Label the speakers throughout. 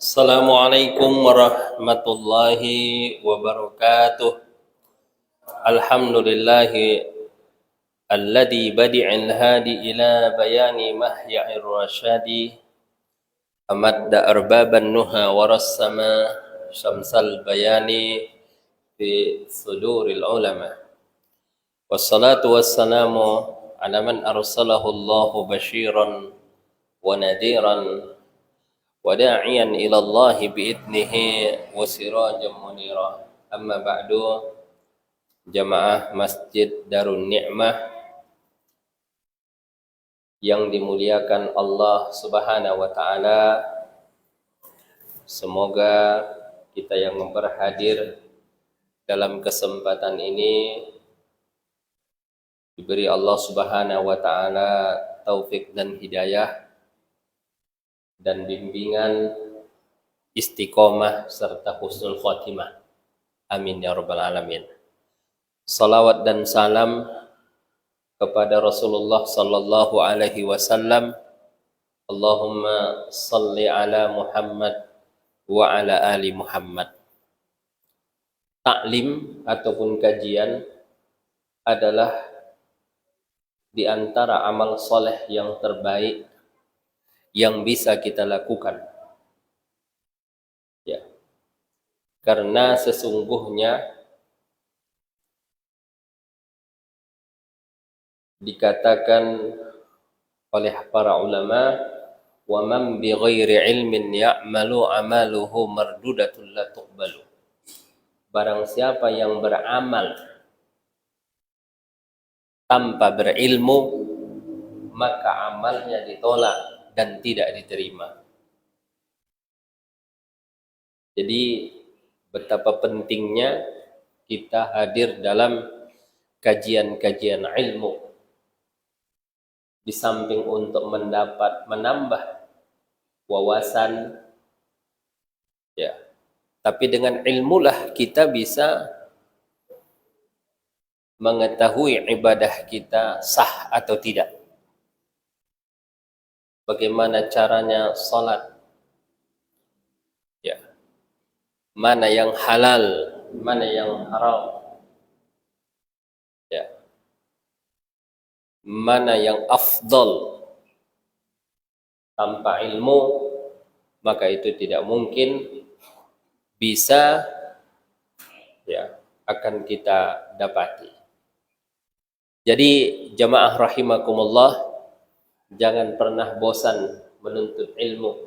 Speaker 1: Assalamualaikum warahmatullahi wabarakatuh. Alhamdulillahi alladhi badi'il hadi ila bayani mahya'ir rasyadi amadda arbaban nuha warassama syamsal bayani fi suduril ulama. Wassalatu wassalamu ala man arsalahu Allahu basyiran wa nadiran وداعيا إلى الله بإذنه وسراجا منيرا أما بعد jamaah Masjid Darun Ni'mah yang dimuliakan Allah Subhanahu wa taala, semoga kita yang berhadir dalam kesempatan ini diberi Allah Subhanahu wa taala taufik dan hidayah dan bimbingan istiqomah serta husnul khotimah. Amin ya rabbal alamin. Salawat dan salam kepada Rasulullah sallallahu alaihi wasallam. Allahumma salli ala Muhammad wa ala ali Muhammad. Taklim ataupun kajian adalah di antara amal soleh yang terbaik yang bisa kita lakukan, ya, karena sesungguhnya dikatakan oleh para ulama, wa man bi ghairi ilmin ya'malu amaluhu mardudatun la tuqbalu. Barang siapa yang beramal tanpa berilmu, maka amalnya ditolak dan tidak diterima. Jadi betapa pentingnya kita hadir dalam kajian-kajian ilmu, di samping untuk menambah wawasan, ya, tapi dengan ilmulah kita bisa mengetahui ibadah kita sah atau tidak. Bagaimana caranya salat, ya, mana yang halal, mana yang haram, ya, mana yang afdal. Tanpa ilmu maka itu tidak mungkin bisa, ya, akan kita dapati. Jadi jamaah rahimakumullah, jangan pernah bosan menuntut ilmu.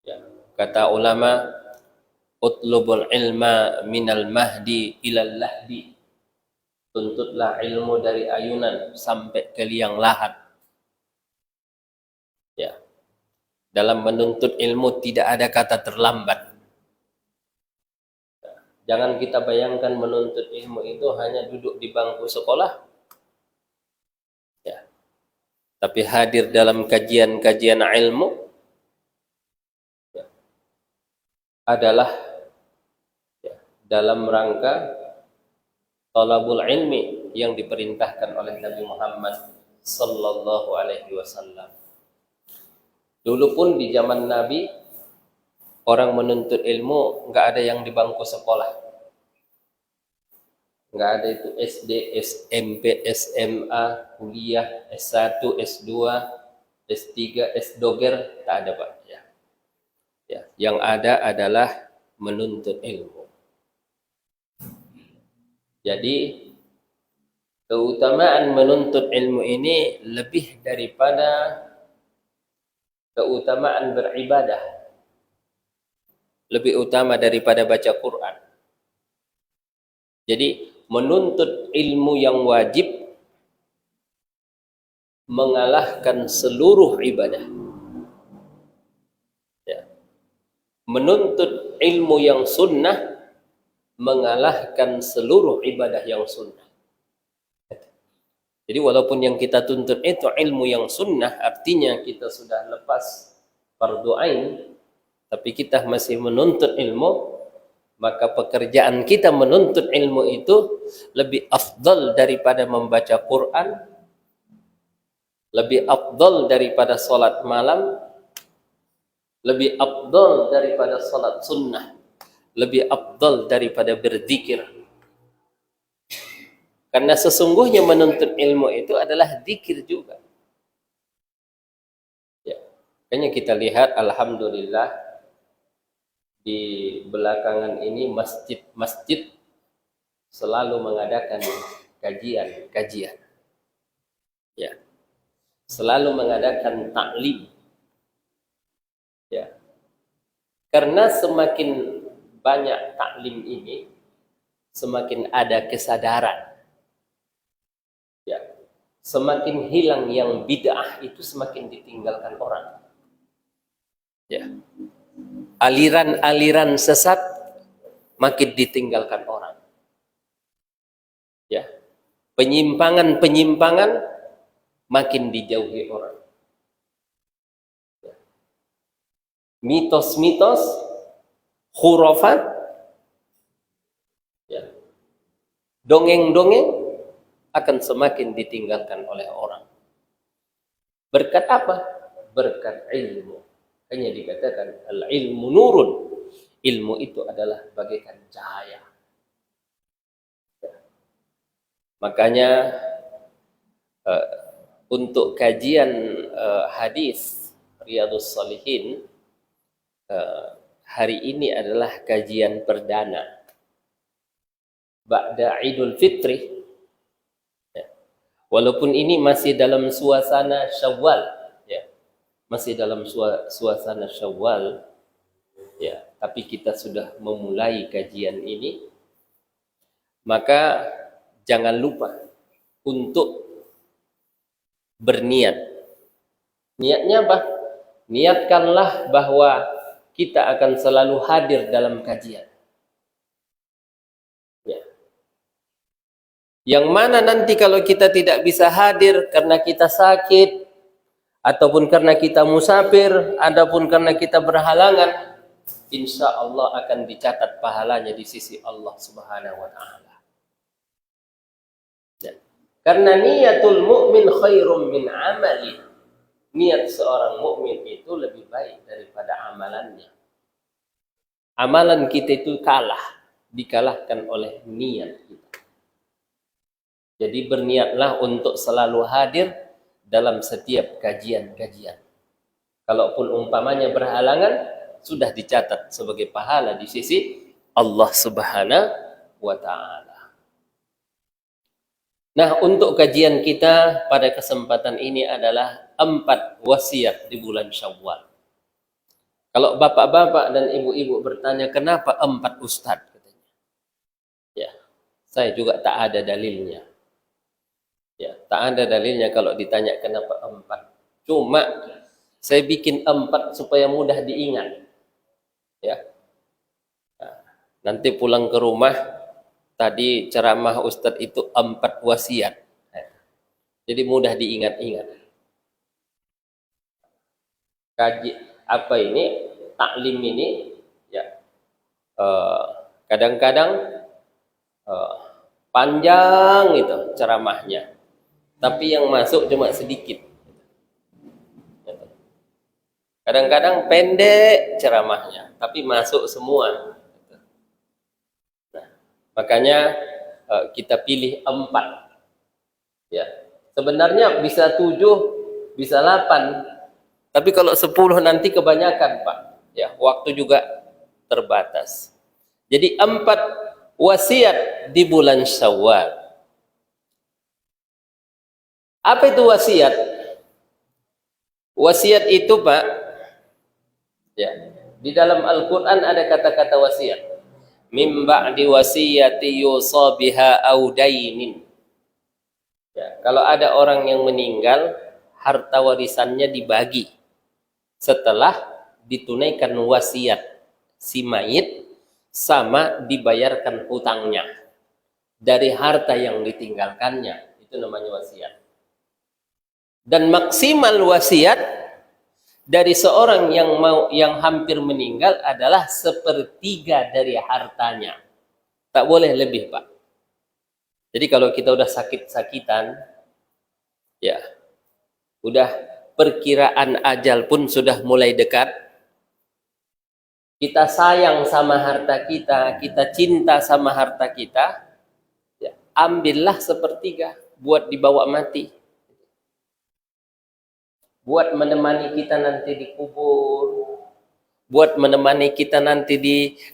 Speaker 1: Ya, kata ulama, utlubul ilma minal mahdi ilal lahdi. Tuntutlah ilmu dari ayunan sampai ke liang lahat. Ya, dalam menuntut ilmu tidak ada kata terlambat. Jangan kita bayangkan menuntut ilmu itu hanya duduk di bangku sekolah, ya, tapi hadir dalam kajian-kajian ilmu, ya, adalah, ya, dalam rangka talabul ilmi yang diperintahkan oleh Nabi Muhammad sallallahu alaihi wasallam. Dulu pun di zaman Nabi, orang menuntut ilmu nggak ada yang di bangku sekolah, nggak ada itu SD, SMP, SMA, kuliah, S1, S2, S3, S-Doger, tak ada, Pak, ya. Ya, yang ada adalah menuntut ilmu. Jadi keutamaan menuntut ilmu ini lebih daripada keutamaan beribadah. Lebih utama daripada baca Quran. Jadi menuntut ilmu yang wajib mengalahkan seluruh ibadah. Ya. Menuntut ilmu yang sunnah mengalahkan seluruh ibadah yang sunnah. Jadi walaupun yang kita tuntut itu ilmu yang sunnah, artinya kita sudah lepas fardu ain, tapi kita masih menuntut ilmu, maka pekerjaan kita menuntut ilmu itu lebih afdal daripada membaca Quran, lebih afdal daripada salat malam, lebih afdal daripada salat sunnah, lebih afdal daripada berzikir. Karena sesungguhnya menuntut ilmu itu adalah zikir juga. Ya. Makanya kita lihat alhamdulillah di belakangan ini masjid-masjid selalu mengadakan kajian-kajian. Ya. Selalu mengadakan taklim. Ya. Karena semakin banyak taklim ini, semakin ada kesadaran. Ya, semakin hilang yang bid'ah itu semakin ditinggalkan orang. Ya, aliran-aliran sesat makin ditinggalkan orang. Ya, penyimpangan-penyimpangan makin dijauhi orang. Ya. Mitos-mitos, khurafat, ya, dongeng-dongeng akan semakin ditinggalkan oleh orang. Berkat apa? Berkat ilmu. Hanya dikatakan al-ilmu nurun. Ilmu itu adalah bagaikan cahaya. Makanya untuk kajian hadis Riyadhus Shalihin hari ini adalah kajian perdana. Ba'da Idul Fitri. Walaupun ini masih dalam suasana Syawal, ya, masih dalam suasana Syawal, ya, tapi kita sudah memulai kajian ini, maka jangan lupa untuk berniat. Niatnya apa? Niatkanlah bahwa kita akan selalu hadir dalam kajian. Yang mana nanti kalau kita tidak bisa hadir karena kita sakit, ataupun karena kita musafir, ataupun karena kita berhalangan, insya Allah akan dicatat pahalanya di sisi Allah Subhanahu wa Ta'ala. Ya. Karena niatul mu'min khairum min amali. Niat seorang mukmin itu lebih baik daripada amalannya. Amalan kita itu dikalahkan oleh niat kita. Jadi berniatlah untuk selalu hadir dalam setiap kajian-kajian. Kalaupun umpamanya berhalangan, sudah dicatat sebagai pahala di sisi Allah Subhanahu wa Ta'ala. Nah, untuk kajian kita pada kesempatan ini adalah 4 wasiat di bulan Syawal. Kalau bapak-bapak dan ibu-ibu bertanya, kenapa 4 ustadz? Katanya. Ya, saya juga tak ada dalilnya. Ya, tak ada dalilnya kalau ditanya kenapa 4. Cuma saya bikin 4 supaya mudah diingat. Ya. Nah, nanti pulang ke rumah, tadi ceramah Ustadz itu 4 wasiat. Jadi mudah diingat-ingat. Kaji apa ini? Taklim ini, ya. Kadang-kadang panjang itu ceramahnya. Tapi yang masuk cuma sedikit. Kadang-kadang pendek ceramahnya, tapi masuk semua. Nah, makanya kita pilih 4. Ya, sebenarnya bisa 7, bisa 8. Tapi kalau 10 nanti kebanyakan, Pak. Ya, waktu juga terbatas. Jadi 4 wasiat di bulan Syawal. Apa itu wasiat? Wasiat itu, Pak, ya, di dalam Al-Qur'an ada kata-kata wasiat. Mim ba'di wasiyati yusa biha au dainin. Ya, kalau ada orang yang meninggal, harta warisannya dibagi setelah ditunaikan wasiat si mayit sama dibayarkan hutangnya dari harta yang ditinggalkannya. Itu namanya wasiat. Dan maksimal wasiat dari seorang yang hampir meninggal adalah 1/3 dari hartanya. Tak boleh lebih, Pak. Jadi kalau kita udah sakit-sakitan, ya, udah perkiraan ajal pun sudah mulai dekat, kita sayang sama harta kita, kita cinta sama harta kita, ya, ambillah 1/3 buat dibawa mati. Buat menemani kita nanti di kubur, buat menemani kita nanti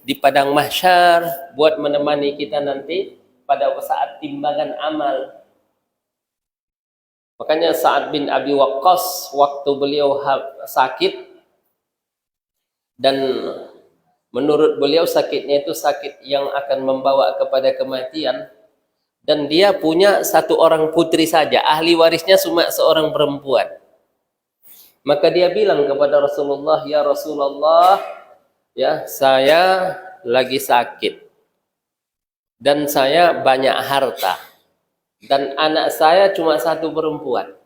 Speaker 1: di padang mahsyar, buat menemani kita nanti pada saat timbangan amal. Makanya Sa'ad bin Abi Waqqas waktu beliau sakit, dan menurut beliau sakitnya itu sakit yang akan membawa kepada kematian, dan dia punya 1 orang putri saja, ahli warisnya cuma seorang perempuan. Maka dia bilang kepada Rasulullah, ya Rasulullah, ya, saya lagi sakit dan saya banyak harta dan anak saya cuma 1 perempuan.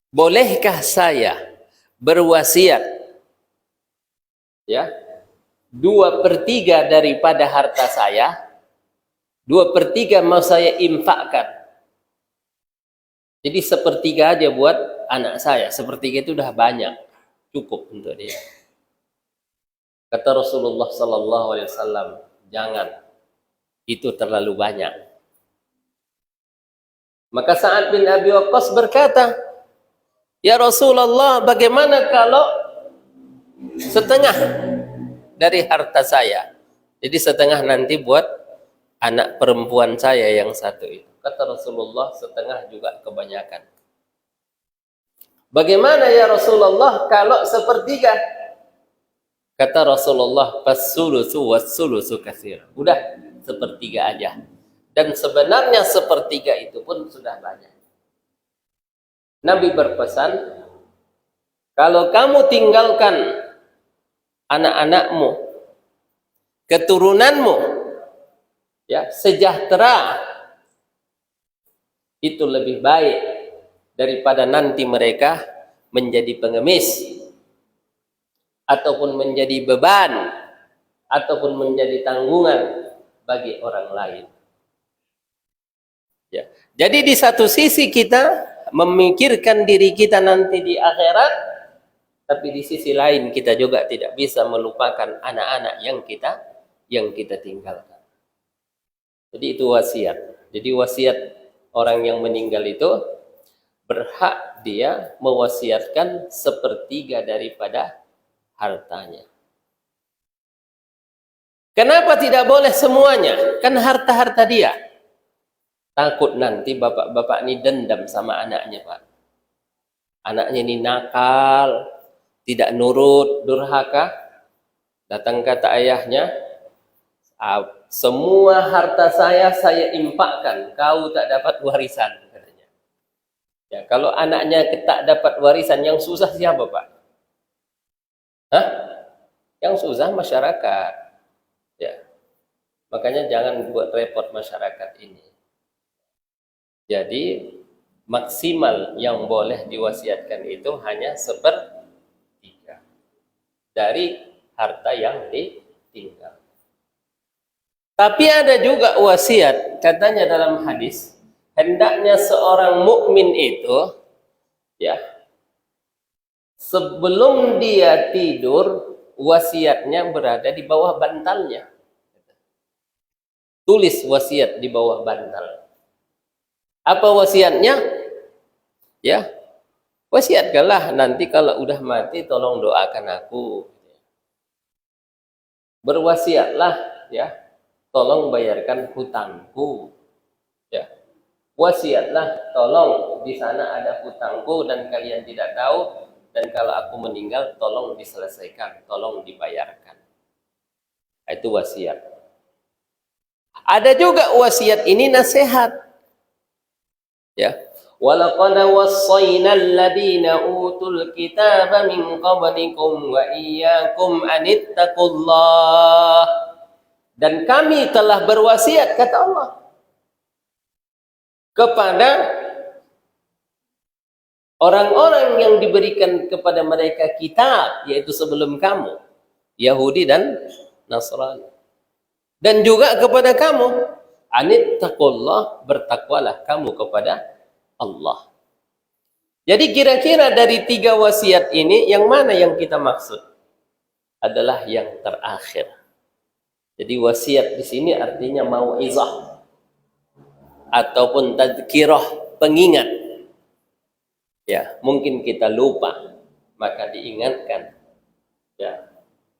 Speaker 1: Bolehkah saya berwasiat, ya, 2/3 daripada harta saya, 2/3 mau saya infakkan. Jadi 1/3 aja buat anak saya, 1/3 itu udah banyak, cukup untuk dia. Kata Rasulullah sallallahu alaihi wasallam, jangan, itu terlalu banyak. Maka Sa'ad bin Abi Waqqas berkata, ya Rasulullah, bagaimana kalau setengah dari harta saya? Jadi setengah nanti buat anak perempuan saya yang 1 itu. Kata Rasulullah, setengah juga kebanyakan. Bagaimana ya Rasulullah kalau 1/3? Kata Rasulullah, fas-sulusu was-sulusu katsir. Udah 1/3 aja. Dan sebenarnya 1/3 itu pun sudah banyak. Nabi berpesan, kalau kamu tinggalkan anak-anakmu, keturunanmu, ya, sejahtera, itu lebih baik daripada nanti mereka menjadi pengemis ataupun menjadi beban ataupun menjadi tanggungan bagi orang lain. Ya. Jadi di satu sisi kita memikirkan diri kita nanti di akhirat, tapi di sisi lain kita juga tidak bisa melupakan anak-anak yang kita tinggalkan. Jadi itu wasiat. Jadi wasiat orang yang meninggal itu berhak dia mewasiatkan 1/3 daripada hartanya. Kenapa tidak boleh semuanya? Kan harta-harta dia. Takut nanti bapak-bapak ini dendam sama anaknya, Pak. Anaknya ini nakal, tidak nurut, durhaka. Datang kata ayahnya, semua harta saya infakkan, kau tak dapat warisan, katanya. Ya, kalau anaknya tak dapat warisan, yang susah siapa, Pak? Hah? Yang susah masyarakat. Ya. Makanya jangan buat repot masyarakat ini. Jadi maksimal yang boleh diwasiatkan itu hanya 1/3 dari harta yang ditinggal. Tapi ada juga wasiat, katanya dalam hadis, hendaknya seorang mukmin itu, ya, sebelum dia tidur, wasiatnya berada di bawah bantalnya. Tulis wasiat di bawah bantal. Apa wasiatnya? Ya, Wasiatkanlah nanti kalau udah mati tolong doakan aku. Berwasiatlah ya, tolong bayarkan hutangku. Ya. Wasiatlah tolong di sana ada hutangku dan kalian tidak tahu, dan kalau aku meninggal tolong diselesaikan, tolong dibayarkan. Itu wasiat. Ada juga wasiat ini nasihat. Ya. وَلَقَدْ وَصَّيْنَا الَّذِينَ أُوتُوا الْكِتَابَ مِنْ قَبْلِكُمْ وَإِيَّاكُمْ أَنِ اتَّقُوا اللَّهَ. Dan kami telah berwasiat, kata Allah, kepada orang-orang yang diberikan kepada mereka kitab, yaitu sebelum kamu, Yahudi dan Nasrani. Dan juga kepada kamu, anittaqullah, bertakwalah kamu kepada Allah. Jadi kira-kira dari 3 wasiat ini, yang mana yang kita maksud? Adalah yang terakhir. Jadi wasiat di sini artinya mau'izah ataupun tadzkirah, pengingat. Ya, mungkin kita lupa, maka diingatkan. Ya,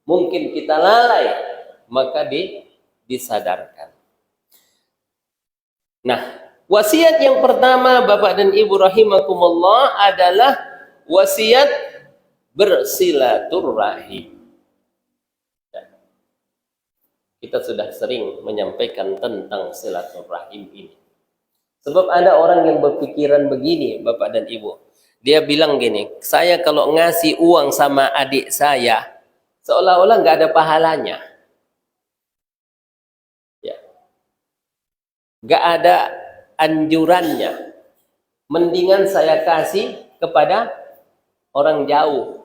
Speaker 1: mungkin kita lalai, maka disadarkan. Nah, wasiat yang pertama Bapak dan Ibu rahimakumullah adalah wasiat bersilaturahim. Kita sudah sering menyampaikan tentang silaturahim ini. Sebab ada orang yang berpikiran begini, Bapak dan Ibu. Dia bilang gini, saya kalau ngasih uang sama adik saya, seolah-olah nggak ada pahalanya. Ya. Nggak ada anjurannya. Mendingan saya kasih kepada orang jauh,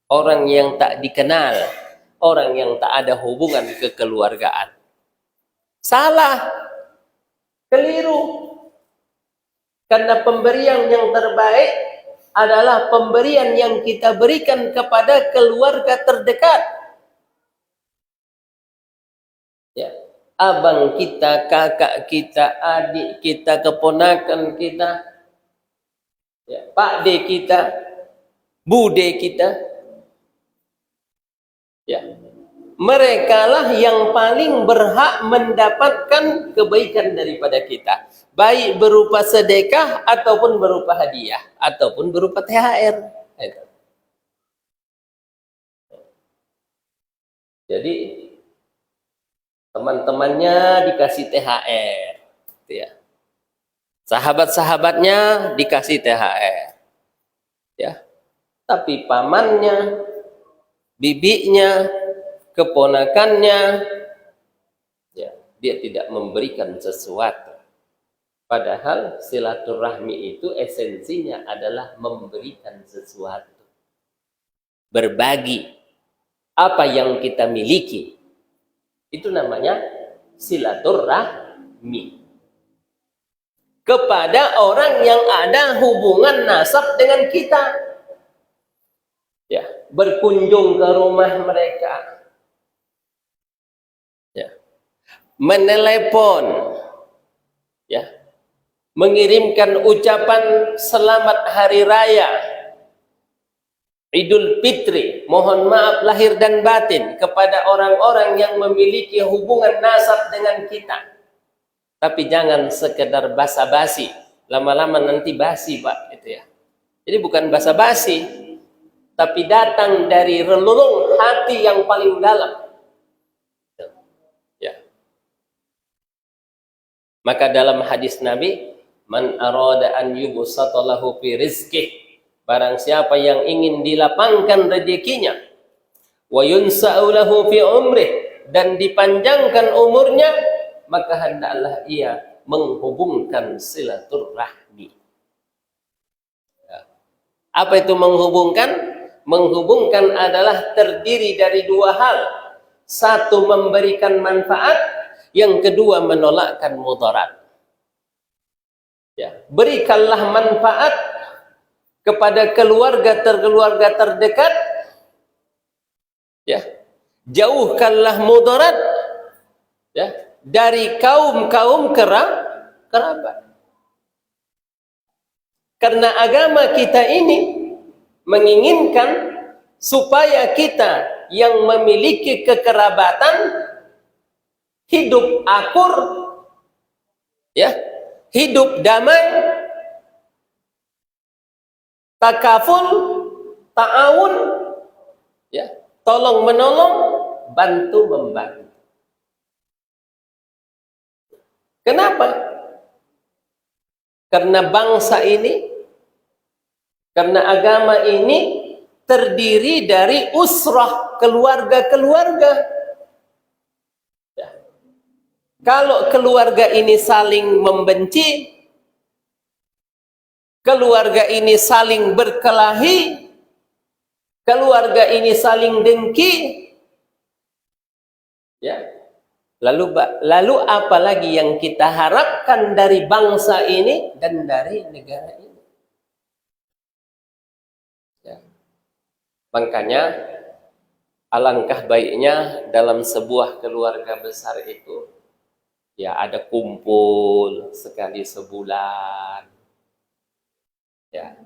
Speaker 1: orang yang tak dikenal, orang yang tak ada hubungan kekeluargaan. Salah, keliru. Karena pemberian yang terbaik adalah pemberian yang kita berikan kepada keluarga terdekat. Ya. Abang kita, kakak kita, adik kita, keponakan kita, ya, pak de kita, bude kita, ya, mereka lah yang paling berhak mendapatkan kebaikan daripada kita, baik berupa sedekah ataupun berupa hadiah ataupun berupa THR. Jadi teman-temannya dikasih THR, ya. Sahabat-sahabatnya dikasih THR, ya. Tapi pamannya, bibinya, keponakannya, ya, dia tidak memberikan sesuatu. Padahal silaturahmi itu esensinya adalah memberikan sesuatu, berbagi apa yang kita miliki. Itu namanya silaturahmi kepada orang yang ada hubungan nasab dengan kita. Ya, berkunjung ke rumah mereka. Ya. Menelepon. Ya. Mengirimkan ucapan selamat hari raya Idul Fitri, mohon maaf lahir dan batin kepada orang-orang yang memiliki hubungan nasab dengan kita. Tapi jangan sekedar basa-basi, lama-lama nanti basi, Pak, itu ya. Jadi bukan basa-basi, tapi datang dari relung hati yang paling dalam. Ya. Maka dalam hadis Nabi, man arada an yubsata lahu fi rizqihi, barang siapa yang ingin dilapangkan rezekinya, wa yunsa'u lahu fi umrih, dan dipanjangkan umurnya, maka hendaklah ia menghubungkan silaturahmi. Ya. Apa itu menghubungkan? Menghubungkan adalah terdiri dari 2 hal. Satu, memberikan manfaat, yang kedua menolakkan mudarat. Ya, berikanlah manfaat kepada keluarga terdekat, ya, jauhkanlah mudarat, ya, dari kaum kerabat. Karena agama kita ini menginginkan supaya kita yang memiliki kekerabatan hidup akur, ya, hidup damai, takaful, ta'awun, ya, tolong menolong, bantu membantu. Kenapa? Karena bangsa ini, karena agama ini terdiri dari usrah, keluarga-keluarga. Ya. Kalau keluarga ini saling membenci, keluarga ini saling berkelahi, keluarga ini saling dengki, ya. Lalu apa lagi yang kita harapkan dari bangsa ini dan dari negara ini? Ya. Makanya alangkah baiknya dalam sebuah keluarga besar itu ya ada kumpul sekali sebulan. Ya.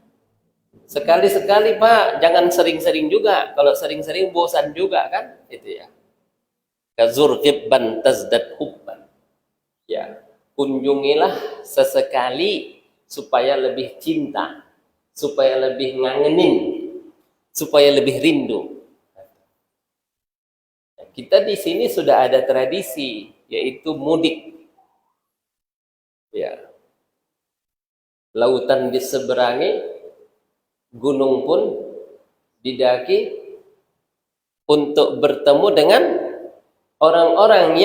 Speaker 1: Sekali-sekali Pak, jangan sering-sering juga. Kalau sering-sering bosan juga kan? Itu ya. Kazurqibban tazdad hubban. Ya, kunjungilah sesekali supaya lebih cinta, supaya lebih ngangenin, supaya lebih rindu. Kita di sini sudah ada tradisi, yaitu mudik. Ya. Lautan diseberangi, gunung pun didaki untuk bertemu dengan orang-orang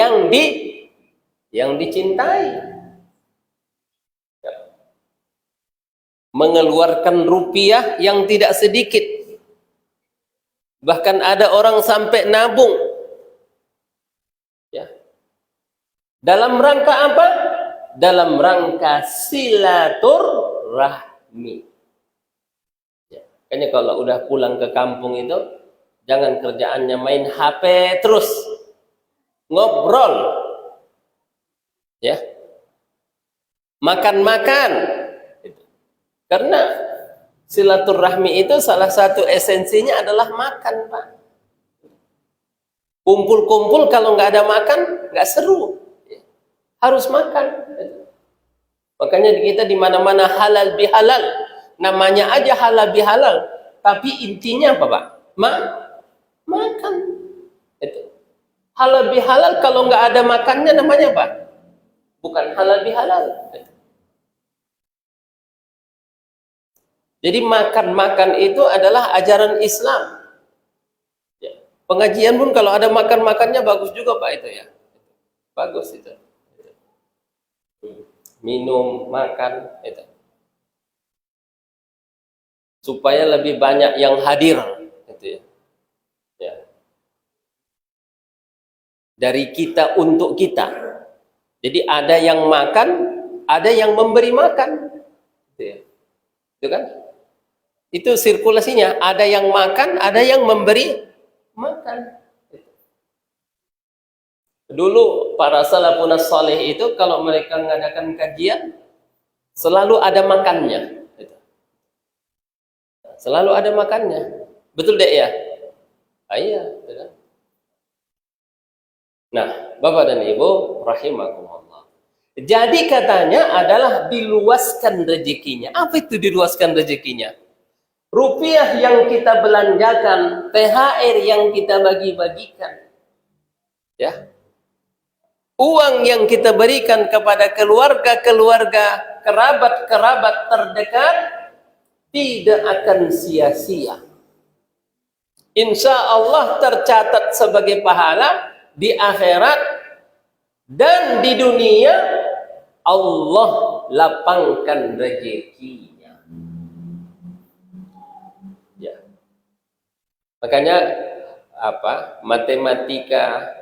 Speaker 1: yang dicintai. Ya. Mengeluarkan rupiah yang tidak sedikit. Bahkan ada orang sampai nabung. Ya. Dalam rangka apa? Dalam rangka silaturahmi. Ya. Kayaknya kalau udah pulang ke kampung itu, jangan kerjaannya main HP terus. Ngobrol, ya, makan-makan, karena silaturahmi itu salah satu esensinya adalah makan, Pak. Kumpul-kumpul kalau nggak ada makan nggak seru, harus makan. Makanya kita di mana-mana halal bihalal, namanya aja halal bihalal, tapi intinya apa, Pak? Makan. Itu. Halal bihalal kalau nggak ada makannya namanya apa? Bukan halal bihalal. Jadi makan-makan itu adalah ajaran Islam. Ya. Pengajian pun kalau ada makan-makannya bagus juga Pak itu ya. Bagus itu. Minum, makan itu. Supaya lebih banyak yang hadir gitu ya. Ya. Dari kita untuk kita. Jadi ada yang makan, ada yang memberi makan. Itu kan? Itu sirkulasinya. Ada yang makan, ada yang memberi makan. Dulu para salafun salih itu kalau mereka mengadakan kajian, selalu ada makannya. Selalu ada makannya. Betul deh ya? Iya. Betul. Nah, Bapak dan Ibu rahimakumullah. Jadi katanya adalah diluaskan rezekinya. Apa itu diluaskan rezekinya? Rupiah yang kita belanjakan, THR yang kita bagi-bagikan. Ya. Uang yang kita berikan kepada keluarga-keluarga, kerabat-kerabat terdekat tidak akan sia-sia. Insya Allah tercatat sebagai pahala di akhirat dan di dunia. Allah lapangkan rezekinya. Ya. Makanya matematika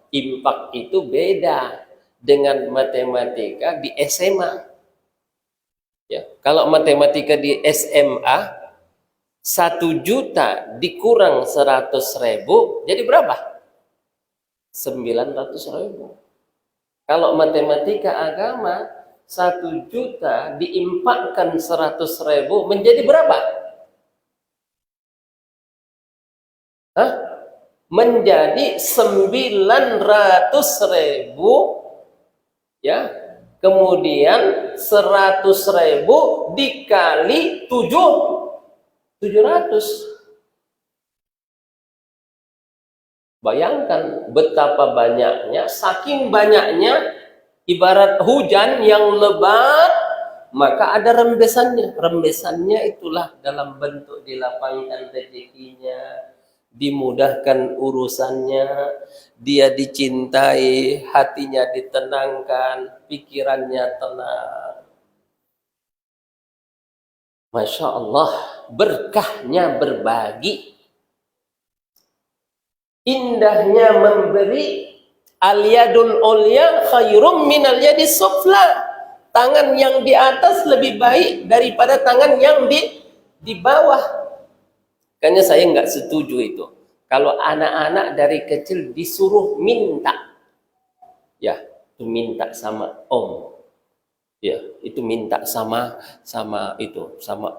Speaker 1: impak itu beda dengan matematika di SMA. Ya. Kalau matematika di SMA 1 juta dikurang 100.000 jadi berapa? 900.000. Kalau matematika agama 1 juta diimpakkan 100.000 menjadi berapa? Hah? Menjadi 900.000, ya. Kemudian 100.000 dikali 700. Bayangkan betapa banyaknya, saking banyaknya, ibarat hujan yang lebat, maka ada rembesannya. Rembesannya itulah dalam bentuk dilapangkan rezekinya, dimudahkan urusannya, dia dicintai, hatinya ditenangkan, pikirannya tenang. Masya Allah, berkahnya berbagi. Indahnya memberi. Al-yadul ulya khairum minal yadis sufla. Tangan yang di atas lebih baik daripada tangan yang di bawah. Makanya saya nggak setuju itu. Kalau anak-anak dari kecil disuruh minta, ya itu minta sama om, ya itu minta sama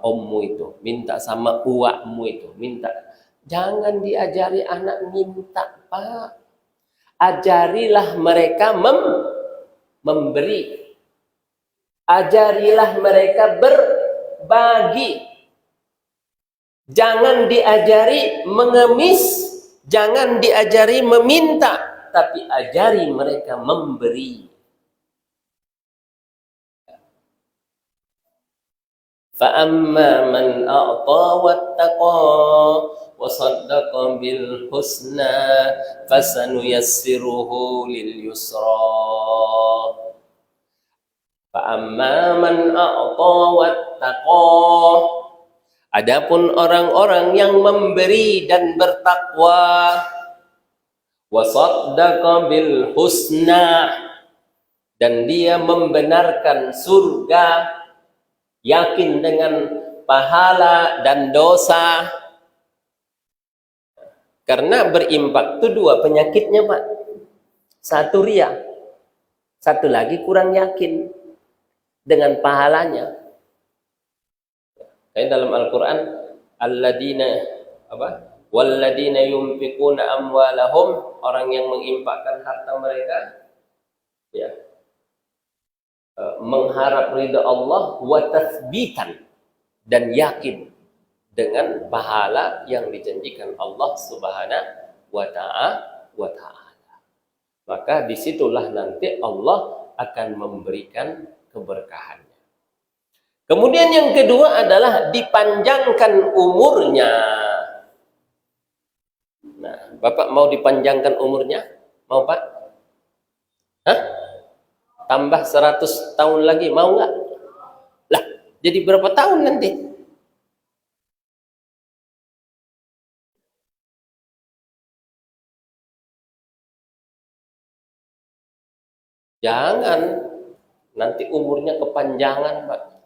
Speaker 1: ommu itu, minta sama uakmu itu, minta. Jangan diajari anak minta, Pak. Ajarilah mereka memberi. Ajarilah mereka berbagi. Jangan diajari mengemis, jangan diajari meminta, tapi ajari mereka memberi. فَأَمَّا مَنْ أَعْطَى وَاتَّقَى وَصَدَّقَ بِالْحُسْنَى فَسَنُيَسِّرُهُ لِلْيُسْرَى. فَأَمَّا مَنْ أَعْطَى وَاتَّقَى. Adapun orang-orang yang memberi dan bertakwa, wasaddaqa bil husna, dan dia membenarkan surga, yakin dengan pahala dan dosa. Karena berimpak itu 2 penyakitnya, Pak. 1 riya, 1 lagi kurang yakin dengan pahalanya. Kayak dalam Al-Quran, alladzina walladzina yunfiquna amwalahum, orang yang menginfakkan harta mereka, ya, mengharap ridha Allah, wa tathbitan, dan yakin dengan pahala yang dijanjikan Allah Subhanahu wa ta'ala. Maka disitulah nanti Allah akan memberikan keberkahannya. Kemudian yang kedua adalah dipanjangkan umurnya. Nah, Bapak mau dipanjangkan umurnya? Mau, Pak? Hah? Tambah 100 tahun lagi, mau nggak? Lah, jadi berapa tahun nanti? Jangan, nanti umurnya kepanjangan, Pak.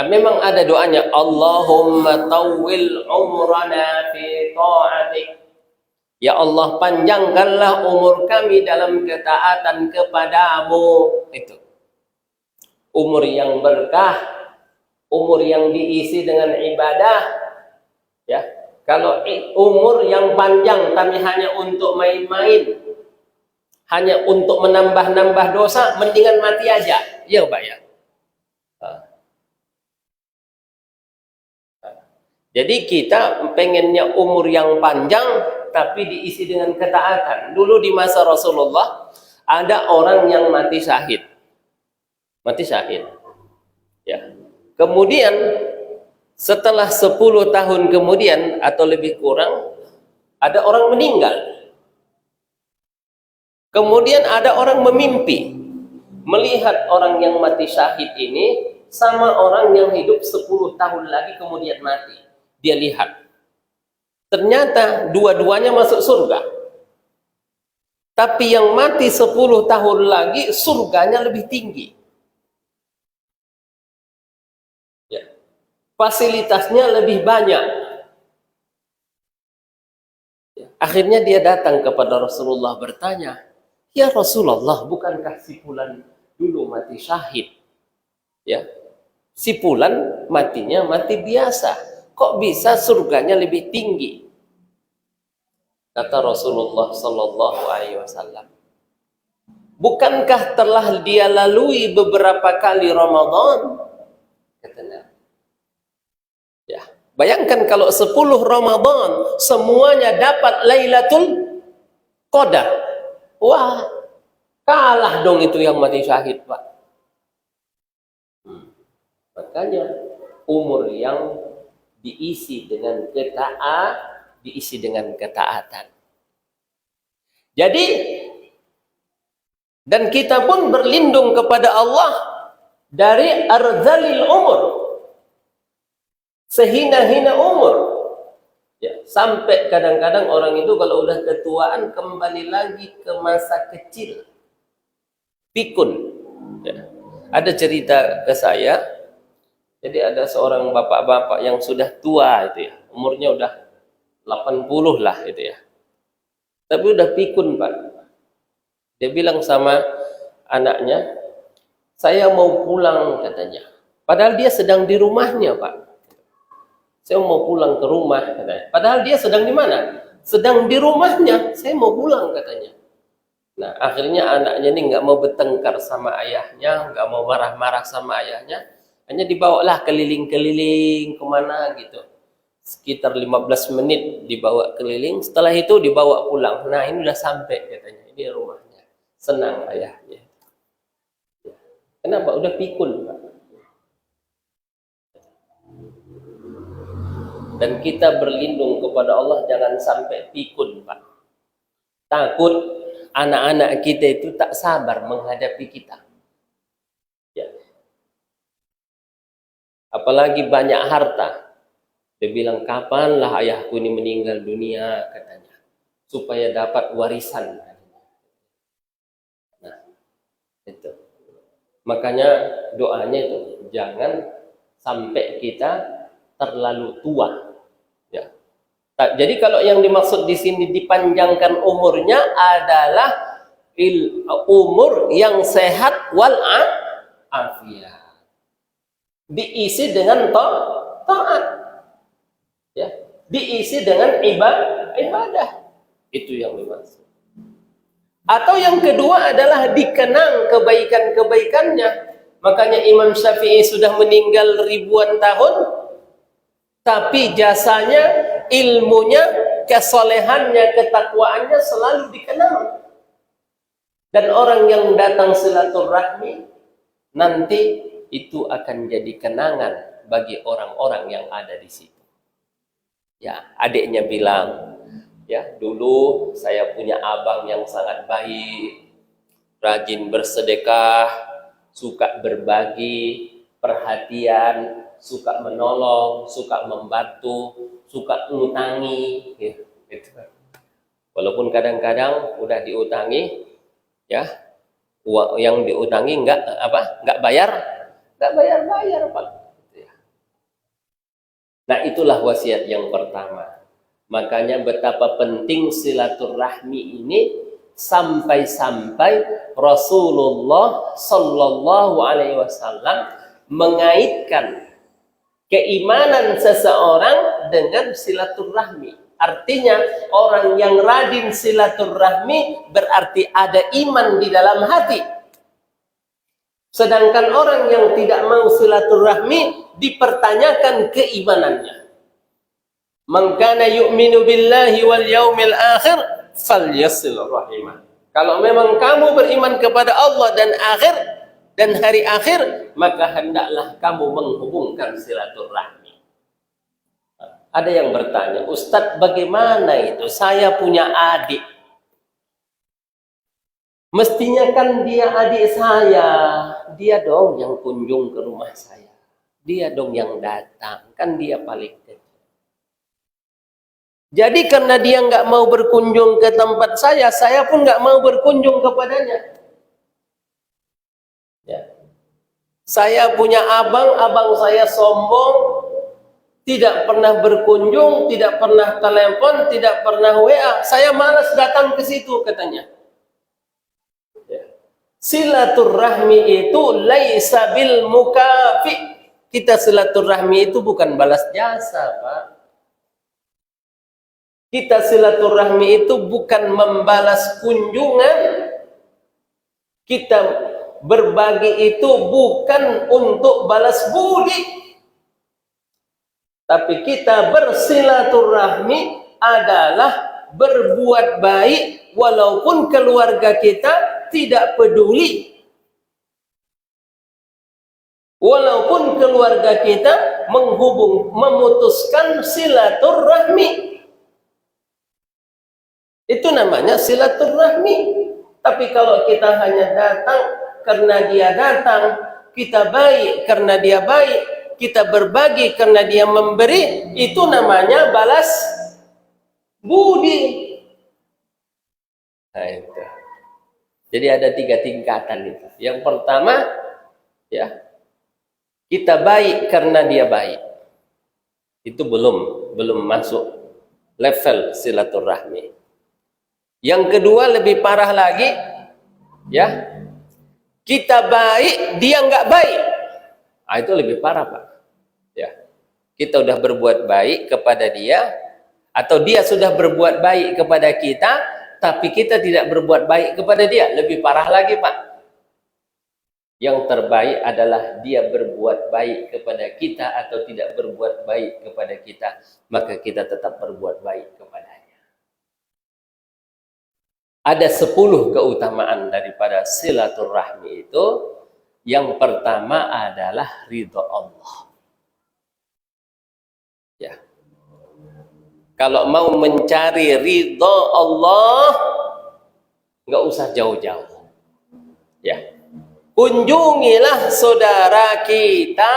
Speaker 1: Memang ada doanya, Allahumma tawwil umrana fi ta'atik. Ya Allah, panjangkanlah umur kami dalam ketaatan kepadamu. Itu umur yang berkah, umur yang diisi dengan ibadah. Ya, kalau umur yang panjang tapi hanya untuk main-main, hanya untuk menambah-nambah dosa, mendingan mati aja. Ya, Pak, ya. Jadi kita pengennya umur yang panjang tapi diisi dengan ketaatan. Dulu di masa Rasulullah ada orang yang mati syahid. Mati syahid. Ya. Kemudian setelah 10 tahun kemudian atau lebih kurang, ada orang meninggal. Kemudian ada orang memimpi melihat orang yang mati syahid ini sama orang yang hidup 10 tahun lagi kemudian mati. Dia lihat, ternyata dua-duanya masuk surga. Tapi yang mati 10 tahun lagi surganya lebih tinggi. Ya. Fasilitasnya lebih banyak. Ya. Akhirnya dia datang kepada Rasulullah bertanya, Ya Rasulullah, bukankah si fulan dulu mati syahid? Ya, si fulan matinya mati biasa. Kok bisa surganya lebih tinggi? Kata Rasulullah sallallahu alaihi wasallam, bukankah telah dia lalui beberapa kali Ramadan? Katanya. Ya, bayangkan kalau 10 Ramadan semuanya dapat Lailatul Qadar. Wah, kalah dong itu yang mati syahid, Pak. Makanya umur yang diisi dengan ketaatan. Jadi, dan kita pun berlindung kepada Allah dari arzalil umur, sehina-hina umur. Ya, sampai kadang-kadang orang itu kalau udah ketuaan kembali lagi ke masa kecil, pikun. Ya. Ada cerita ke saya, jadi ada seorang bapak-bapak yang sudah tua itu ya, umurnya udah 80 lah itu ya, tapi udah pikun, Pak. Dia bilang sama anaknya, saya mau pulang katanya. Padahal dia sedang di rumahnya, Pak. Saya mau pulang ke rumah katanya. Padahal dia sedang di mana? Sedang di rumahnya. Saya mau pulang katanya. Nah, akhirnya anaknya ini nggak mau bertengkar sama ayahnya, nggak mau marah-marah sama ayahnya. Hanya dibawalah keliling-keliling kemana gitu. Sekitar 15 menit dibawa keliling. Setelah itu dibawa pulang. Nah, ini udah sampai katanya. Ini rumahnya. Senang ayahnya. Kenapa? Udah pikun, Pak. Dan kita berlindung kepada Allah jangan sampai pikun, Pak. Takut anak-anak kita itu tak sabar menghadapi kita. Ya. Apalagi banyak harta. Dia bilang, kapanlah ayahku ini meninggal dunia, katanya. Supaya dapat warisan. Nah, itu. Makanya doanya itu, jangan sampai kita terlalu tua. Ya. Jadi kalau yang dimaksud di sini dipanjangkan umurnya adalah umur yang sehat wal afiat. Diisi dengan taat. Ya. Diisi dengan ibadah. Itu yang dimaksud. Atau yang kedua adalah dikenang kebaikan-kebaikannya. Makanya Imam Syafi'i sudah meninggal ribuan tahun, tapi jasanya, ilmunya, kesolehannya, ketakwaannya selalu dikenang. Dan orang yang datang silaturahmi nanti itu akan jadi kenangan bagi orang-orang yang ada di situ. Ya, adiknya bilang, ya dulu saya punya abang yang sangat baik, rajin bersedekah, suka berbagi, perhatian, suka menolong, suka membantu, suka ngutangi, gitu. Walaupun kadang-kadang udah diutangi, ya uang yang diutangi nggak bayar, Pak. Nah, itulah wasiat yang pertama. Makanya betapa penting silaturahmi ini sampai-sampai Rasulullah Sallallahu Alaihi Wasallam mengaitkan keimanan seseorang dengan silaturahmi. Artinya orang yang rajin silaturahmi berarti ada iman di dalam hati. Sedangkan orang yang tidak mau silaturahmi dipertanyakan keimanannya. Man kana yu'minu billahi wal yaumil akhir falyasil rahimah. Kalau memang kamu beriman kepada Allah dan hari akhir, maka hendaklah kamu menghubungkan silaturahmi. Ada yang bertanya, Ustadz bagaimana itu? Saya punya adik. Mestinya kan dia adik saya. Dia dong yang kunjung ke rumah saya. Dia dong yang datang. Kan dia paling kecil. Jadi karena dia nggak mau berkunjung ke tempat saya pun nggak mau berkunjung kepadanya. Ya. Saya punya abang saya sombong, tidak pernah berkunjung, tidak pernah telepon, tidak pernah WA. Saya malas datang ke situ katanya. Silaturahmi itu laisa bil mukafi. Kita silaturahmi itu bukan balas jasa, Pak. Kita silaturahmi itu bukan membalas kunjungan. Kita berbagi itu bukan untuk balas budi. Tapi kita bersilaturahmi adalah berbuat baik walaupun keluarga kita tidak peduli. Walaupun keluarga kita memutuskan silaturahmi. Itu namanya silaturahmi. Tapi kalau kita hanya datang karena dia datang, kita baik karena dia baik, kita berbagi karena dia memberi, itu namanya balas budi. Nah, itu. Jadi ada 3 tingkatan itu. Yang pertama, ya, kita baik karena dia baik. Itu belum masuk level silaturahmi. Yang kedua lebih parah lagi, ya, kita baik dia nggak baik. Nah, itu lebih parah, Pak. Ya, kita udah berbuat baik kepada dia, atau dia sudah berbuat baik kepada kita, tapi kita tidak berbuat baik kepada dia. Lebih parah lagi, Pak. Yang terbaik adalah dia berbuat baik kepada kita atau tidak berbuat baik kepada kita, maka kita tetap berbuat baik kepadanya. Ada 10 keutamaan daripada silaturahmi itu. Yang pertama adalah ridho Allah. Ya. Kalau mau mencari ridho Allah, nggak usah jauh-jauh. Ya. Kunjungilah saudara kita.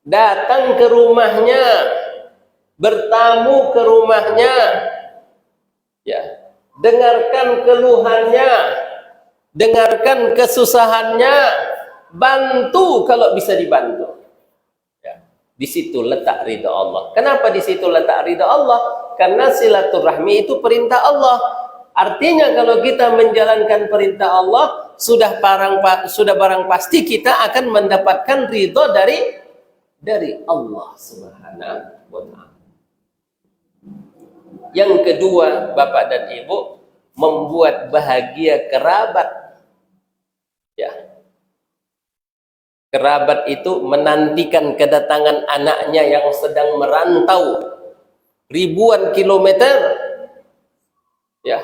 Speaker 1: Datang ke rumahnya, bertamu ke rumahnya. Ya, dengarkan keluhannya, dengarkan kesusahannya, bantu kalau bisa dibantu. Ya, di situ letak ridha Allah. Kenapa di situ letak ridha Allah? Karena silaturahmi itu perintah Allah. Artinya kalau kita menjalankan perintah Allah, sudah barang pasti kita akan mendapatkan ridha dari Allah Subhanahu wa Ta'ala. Yang kedua, Bapak dan Ibu, membuat bahagia kerabat. Ya. Kerabat itu menantikan kedatangan anaknya yang sedang merantau ribuan kilometer. Ya.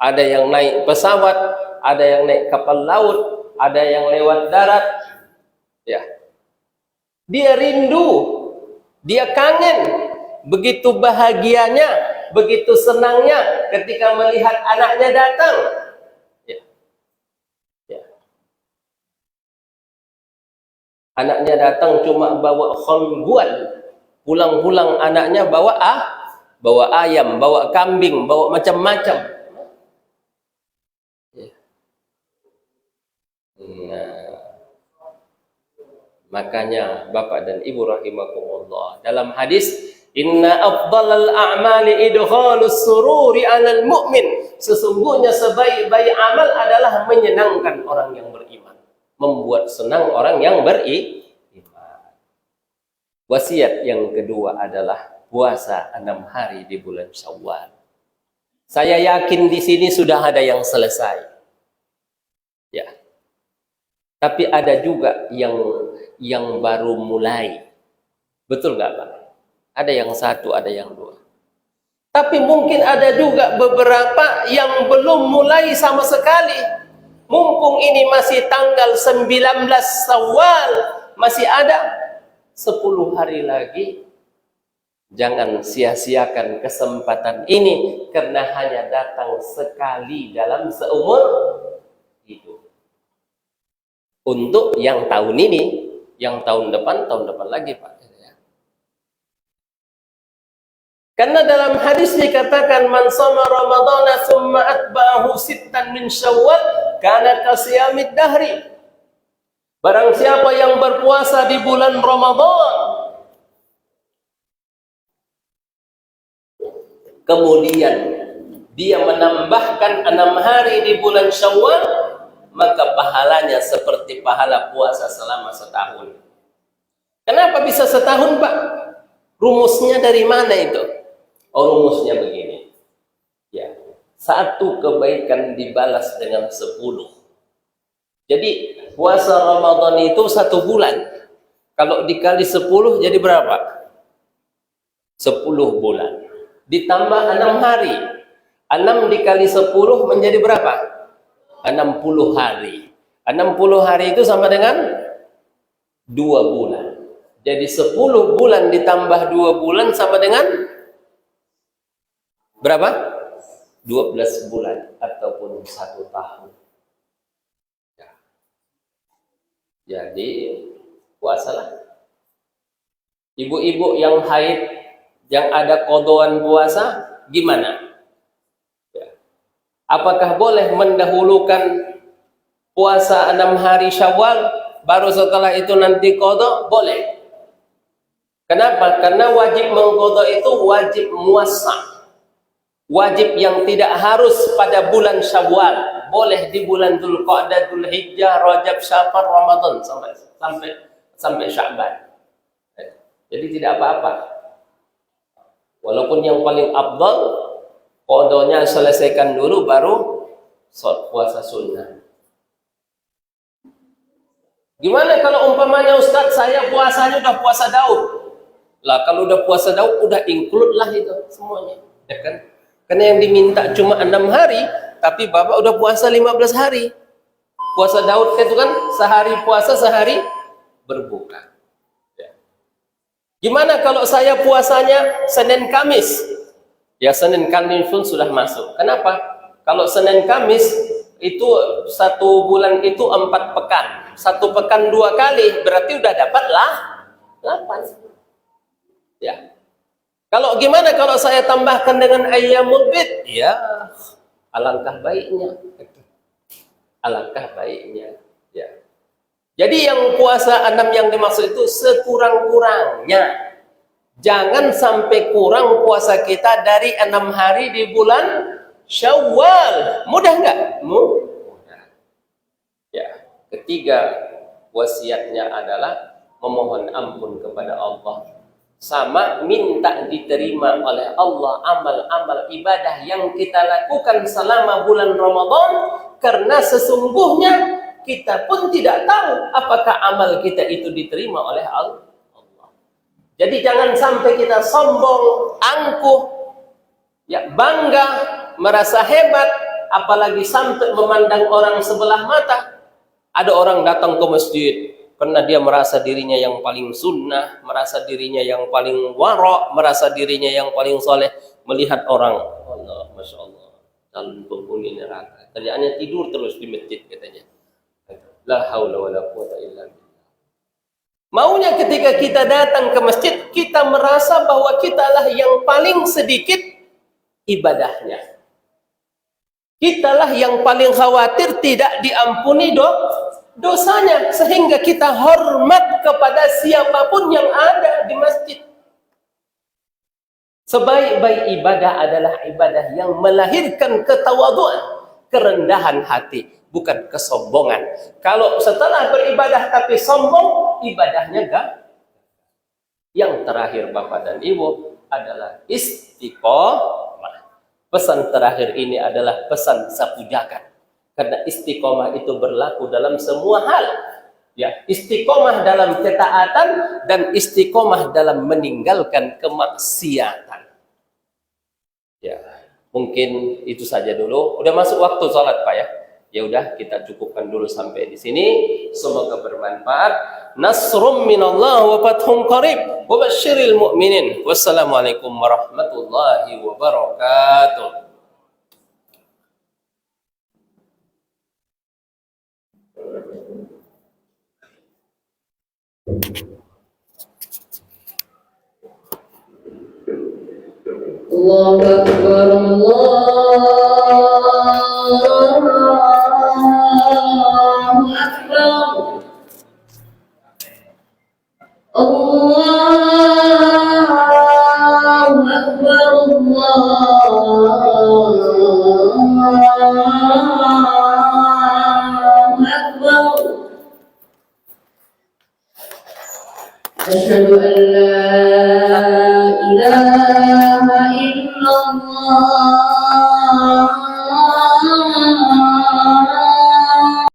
Speaker 1: Ada yang naik pesawat, ada yang naik kapal laut, ada yang lewat darat. Ya. Dia rindu, dia kangen. Begitu bahagianya, begitu senangnya ketika melihat anaknya datang. Ya. Ya. Anaknya datang cuma bawa khongguan, pulang-pulang anaknya bawa ayam, bawa kambing, bawa macam-macam. Ya. Nah, makanya Bapak dan Ibu rahimakumullah, dalam hadis, inna afdalal a'mali idkhalus sururi 'alal mu'min. Sesungguhnya sebaik-baik amal adalah menyenangkan orang yang beriman, membuat senang orang yang beriman. Wasiat yang kedua adalah puasa 6 hari di bulan Syawal. Saya yakin di sini sudah ada yang selesai. Ya. Tapi ada juga yang baru mulai. Betul nggak, Pak? Ada yang 1, ada yang 2. Tapi mungkin ada juga beberapa yang belum mulai sama sekali. Mumpung ini masih tanggal 19 Syawal, masih ada 10 hari lagi. Jangan sia-siakan kesempatan ini, karena hanya datang sekali dalam seumur hidup. Untuk yang tahun ini, yang tahun depan lagi, Pak. Karena dalam hadis dikatakan, man shoma ramadhana tsumma atba'ahu sittan min syawal kana kasiyamid dahri. Barang siapa yang berpuasa di bulan Ramadan, kemudian dia menambahkan 6 hari di bulan Syawal, maka pahalanya seperti pahala puasa selama setahun. Kenapa bisa setahun, Pak? Rumusnya dari mana itu? Oh, rumusnya begini. Ya, satu kebaikan dibalas dengan 10. Jadi puasa Ramadan itu 1 bulan. Kalau dikali 10 jadi berapa? 10 bulan. Ditambah 6 hari. 6 dikali 10 menjadi berapa? 60 hari. 60 hari itu sama dengan 2 bulan. Jadi 10 bulan ditambah 2 bulan sama dengan berapa? 12 bulan ataupun 1 tahun. Ya. Jadi puasalah. Ibu-ibu yang haid, yang ada kodoan puasa, gimana? Ya. Apakah boleh mendahulukan puasa 6 hari Syawal, baru setelah itu nanti qada? Boleh. Kenapa? Karena wajib mengqada itu wajib muwassa'. Wajib yang tidak harus pada bulan Syawal. Boleh di bulan Dzulqa'dah, Dzulhijjah, Rajab, Syafar, Ramadan sampai Sya'ban. Jadi tidak apa-apa. Walaupun yang paling afdal qadanya selesaikan dulu baru puasa sunnah. Gimana kalau umpamanya Ustadz, saya puasanya udah puasa Daud? Lah kalau udah puasa Daud udah include lah itu semuanya, ya kan? Karena yang diminta cuma 6 hari, tapi Bapak udah puasa 15 hari. Puasa Daud itu kan sehari puasa, sehari berbuka. Ya. Gimana kalau saya puasanya Senin Kamis? Ya Senin Kamis pun sudah masuk. Kenapa? Kalau Senin Kamis itu 1 bulan itu 4 pekan. 1 pekan 2 kali, berarti udah dapat lah 8. Ya. Kalau gimana kalau saya tambahkan dengan ayyamul bid? Ya, alangkah baiknya. Alangkah baiknya. Ya. Jadi yang puasa 6 yang dimaksud itu sekurang-kurangnya. Jangan sampai kurang puasa kita dari 6 hari di bulan Syawal. Mudah nggak? Mudah. Ya. Ketiga, wasiatnya adalah memohon ampun kepada Allah. Sama minta diterima oleh Allah amal-amal ibadah yang kita lakukan selama bulan Ramadan, karena sesungguhnya kita pun tidak tahu apakah amal kita itu diterima oleh Allah. Jadi jangan sampai kita sombong, angkuh, ya bangga, merasa hebat, apalagi sampai memandang orang sebelah mata. Ada orang datang ke masjid karena dia merasa dirinya yang paling sunnah, merasa dirinya yang paling wara', merasa dirinya yang paling soleh. Melihat orang, Allah, Masya Allah, calon penghuni neraka. Kerjaannya tidur terus di masjid katanya. La haula wa la quwata illa billah. Maunya ketika kita datang ke masjid, kita merasa bahwa kitalah yang paling sedikit ibadahnya. Kitalah yang paling khawatir tidak diampuni dosanya, sehingga kita hormat kepada siapapun yang ada di masjid. Sebaik-baik ibadah adalah ibadah yang melahirkan ketawaduan, kerendahan hati, bukan kesombongan. Kalau setelah beribadah tapi sombong, ibadahnya enggak. Yang terakhir Bapak dan Ibu adalah istiqomah. Pesan terakhir ini adalah pesan sapu jagat. Karena istiqomah itu berlaku dalam semua hal. Ya, istiqomah dalam ketaatan dan istiqomah dalam meninggalkan kemaksiatan. Ya, mungkin itu saja dulu. Udah masuk waktu sholat, Pak ya. Ya udah, kita cukupkan dulu sampai di sini. Semoga bermanfaat. Nasrum minallah wa fathun qarib wa basyiril mu'minin. Wassalamualaikum warahmatullahi wabarakatuh.
Speaker 2: Allahu Akbar, Allahu Akbar, Allahu Akbar, Allah. أشهد أن لا إله إلا الله